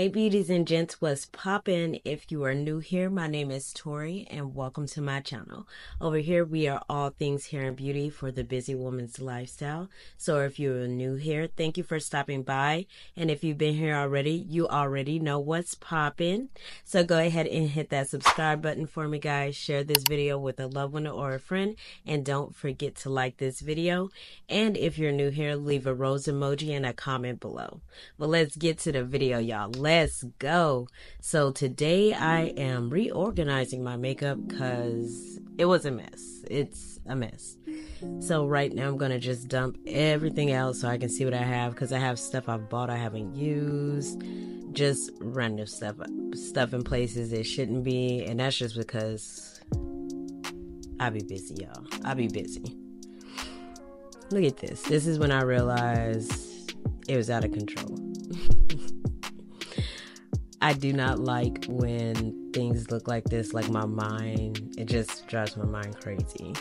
Hey beauties and gents, what's poppin'? If you are new here, my name is Tori and welcome to my channel. Over here we are all things hair and beauty for the busy woman's lifestyle. So if you're new here, thank you for stopping by. And if you've been here already, you already know what's poppin'. So go ahead and hit that subscribe button for me, guys. Share this video with a loved one or a friend. And don't forget to like this video. And if you're new here, leave a rose emoji and a comment below. But let's get to the video, y'all. Let's go. So today I am reorganizing my makeup because it was a mess. It's a mess. So right now I'm going to just dump everything out so I can see what I have, because I have stuff I've bought I haven't used. Just random stuff in places it shouldn't be. And that's just because I be busy, y'all. I be busy. Look at this. This is when I realized it was out of control. I do not like when things look like this, like my mind, it just drives my mind crazy.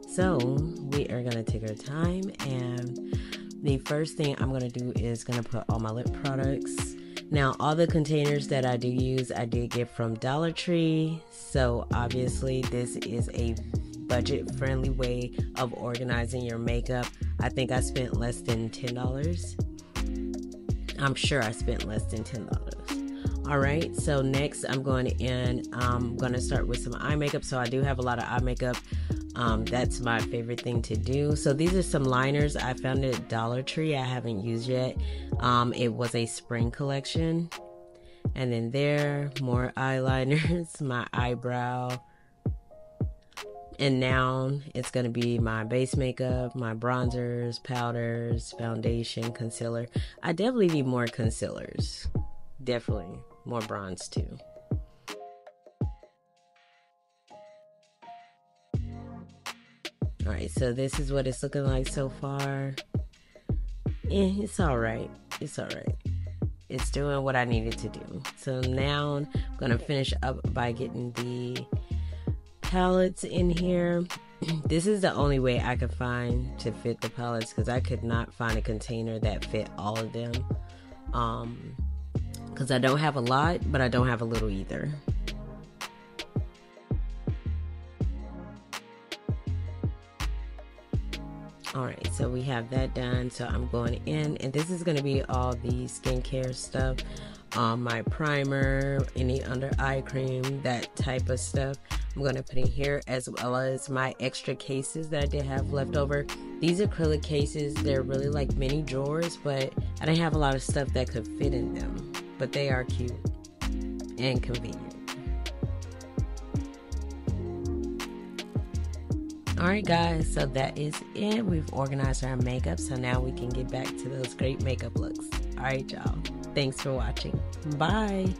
So we are going to take our time, and the first thing I'm going to do is going to put all my lip products. Now, all the containers that I do use, I did get from Dollar Tree. So obviously this is a budget-friendly way of organizing your makeup. I think I spent less than $10. I'm sure I spent less than $10. Alright, so next I'm going to start with some eye makeup. So I do have a lot of eye makeup. That's my favorite thing to do. So these are some liners I found at Dollar Tree I haven't used yet. It was a spring collection. And then there, more eyeliners, my eyebrow. And now it's going to be my base makeup, my bronzers, powders, foundation, concealer. I definitely need more concealers. Definitely more bronze too. Alright, so this is what it's looking like so far. It's alright. It's alright. It's doing what I needed to do. So now I'm going to finish up by getting the palettes in here. This is the only way I could find to fit the palettes, because I could not find a container that fit all of them. Because I don't have a lot, but I don't have a little either. Alright, so we have that done. So I'm going in, and this is going to be all the skincare stuff. My primer, any under eye cream, that type of stuff. I'm going to put in here, as well as my extra cases that I did have left over. These acrylic cases, they're really like mini drawers, but I didn't have a lot of stuff that could fit in them. But they are cute and convenient. Alright guys, so that is it. We've organized our makeup, so now we can get back to those great makeup looks. Alright y'all, thanks for watching. Bye!